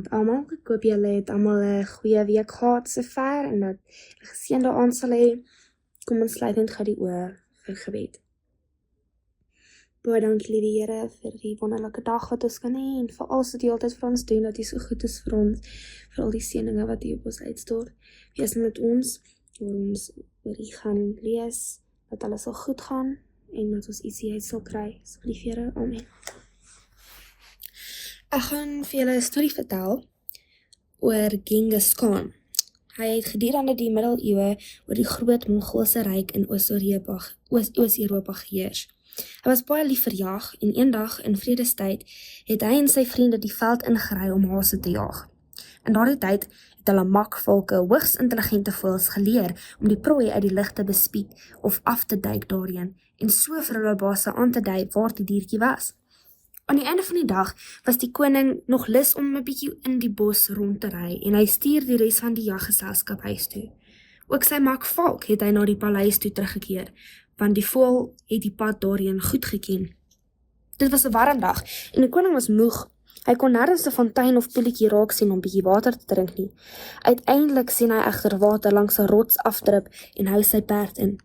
vanaand almal. Ek hoop julle het almal 'n goeie week gehad sover en dat julle geseënde aand sal hê. Kom ons sluit net gou die oë vir gebed. Baie dankie liewe Here vir die wonderlike dag wat ons kan hê en vir alles wat U altyd vir ons doen, dat U so goed is vir ons, vir al die seëninge wat U op ons uitstort. Wees met ons, waar ons oor U gaan lees, dat alles sal goed gaan en dat ons ietsie uit sal kry. Asseblief Here, amen. Ek gaan vir julle 'n storie vertel oor Genghis Khan. Hy het gedurende die middeleeue oor die groot Mongoolse ryk in Oos-Europa geheers. Hy was baie lief vir jag en eendag in vredestyd het hy en sy vriende die veld ingery om hase te jag. In daardie tyd het hulle makvalke, hoogs intelligente voëls geleer om die prooi uit die lug te bespied of af te duik daarheen en so vir hulle baase aan te dui waar die diertjie was. Aan die einde van die dag was die koning nog lus om 'n bietjie in die bos rond te ry en hy stuur die res van die jaggeselskap huis toe. Ook sy makvalk het hy na die paleis toe teruggekeer, want die voël het die pad daarheen goed geken. Dit was 'n warm dag en die koning was moeg. Hy kon nêrens 'n fontein of poeltjie raak sien om bietjie water te drink nie. Uiteindelik sien hy egter water langs 'n rots afdrup en hou sy perd in.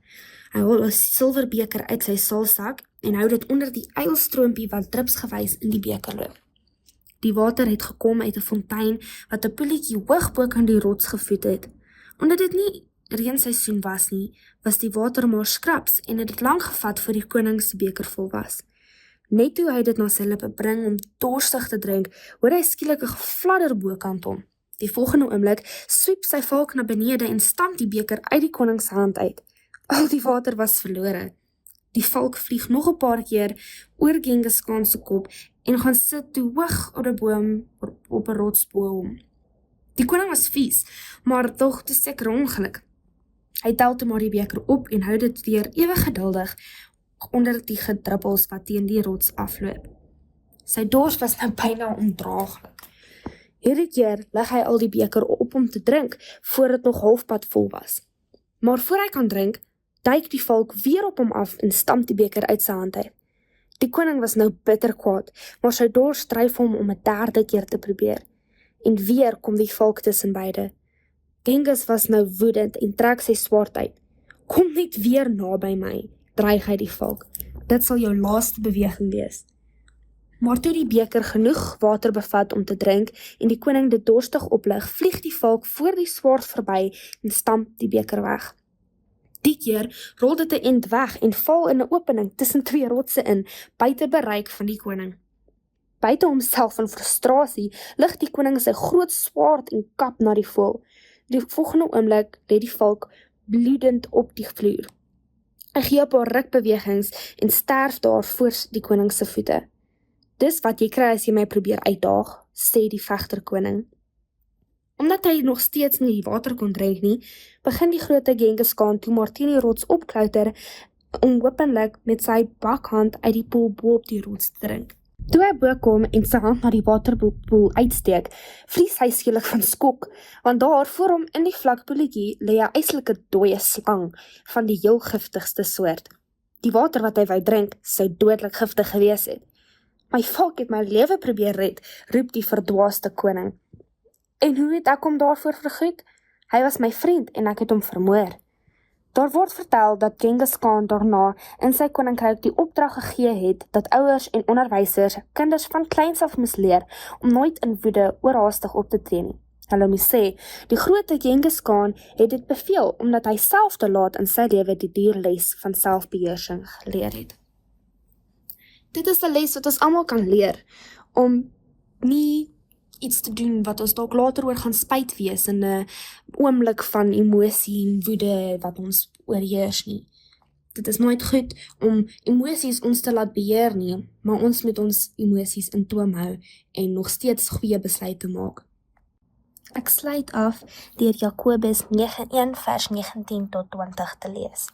Hy haal 'n silverbeker uit sy saalsak en hou dit onder die eilstroompie wat drupsgewys in die beker loop. Die water het gekom uit 'n fontein wat 'n poeltjie hoog bo kan die rots gevoed het. Omdat dit nie reenseisoen was nie, was die water maar skraps en het lank gevat voor die koning se beker vol was. Net toe hy dit na sy lippe bring om dorstig te drink, hoor hy skielik 'n gefladder bokant hom. Die volgende oomblik swiep sy valk na benede en stamp die beker uit die koning se hand uit. Al die water was verlore. Die valk vlieg nog 'n paar keer oor Genghis Khan se kop en gaan sit toe hoog op 'n boom op 'n rots bo hom. Die koning was vies, maar tog te seker ongeluk. Hy tel toe maar die beker op en hou dit weer ewig geduldig onder die gedruppels wat teen die rots afloop. Sy dors was nou byna ondraaglik. Hierdie keer lig hy al die beker op om te drink, voor dit nog halfpad vol was. Maar voor hy kan drink, duik die valk weer op hom af en stamp die beker uit sy hand uit. Die koning was nou bitter kwaad, maar sy dors dryf hom om 'n derde keer te probeer. En weer kom die valk tussen beide. Genghis was nou woedend en trek sy swaard uit. Kom net weer naby my, dreig hy die valk. Dit sal jou laaste beweging wees. Maar toe die beker genoeg water bevat om te drink en die koning dit dorstig oplig, vlieg die valk voor die swaard verby en stamp die beker weg. Die keer rol dit 'n end weg en val in 'n opening tussen twee rotse in, buite bereik van die koning. Buite homself in frustrasie lig die koning sy groot swaard en kap na die voël. Die volgende oomblik lê die valk bloedend op die vloer. Hy gee 'n paar rukbewegings en sterf daar voor die koning se voete. Dis wat jy kry as jy my probeer uitdaag, sê die vegterkoning. Omdat hy nog steeds nie die water kon drink nie, begin die groot Genghis Khan toe maar teen die rots opklouter om openlik met sy bakhand uit die poel bo op die rots te drink. Toe hy bo kom en sy hand na die waterpoel uitsteek, vries hy skielik van skok, want daar voor hom in die vlak poeltjie lê 'n yslike dooie slang van die heel giftigste soort. Die water wat hy wou drink, sou dodelik giftig gewees het. My valk het my lewe probeer red, roep die verdwaaste koning. En hoe het ek hom daarvoor vergoed? Hy was my vriend en ek het hom vermoor. Daar word vertel dat Genghis Khan daarna in sy koninkryk die opdrag gegee het dat ouers en onderwysers kinders van kleins af moes leer om nooit in woede oorhaastig op te tree nie. Hulle moes sê, die groot Genghis Khan het dit beveel omdat hy self te laat in sy lewe die dierles van selfbeheersing geleer het. Dit is 'n les wat ons almal kan leer, om nie iets te doen wat ons dalk later oor gaan spyt wees in 'n oomblik van emosie en woede wat ons oorheers nie. Dit is nooit goed om emosies ons te laat beheer nie, maar ons moet ons emosies in toom hou en nog steeds goeie besluite maak. Ek sluit af deur Jakobus 1 vers 19 tot 20 te lees.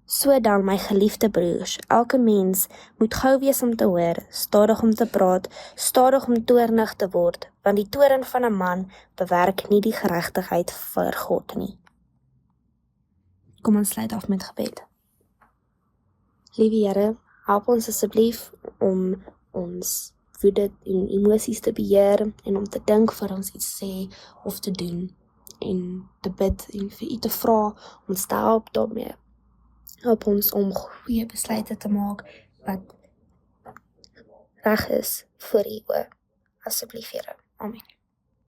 So dan, my geliefde broers, elke mens moet gou wees om te hoor, stadig om te praat, stadig om toornig te word, want die toorn van 'n man bewerk nie die geregtigheid vir God nie. Kom ons sluit af met gebed. Liewe Here, help ons asseblief om ons woede en emosies te beheer en om te dink voor ons iets sê of te doen en te bid en vir U te vra om ons te help daarmee. Help ons om goeie besluite te maak wat reg is vir U, asseblief Here. Amen.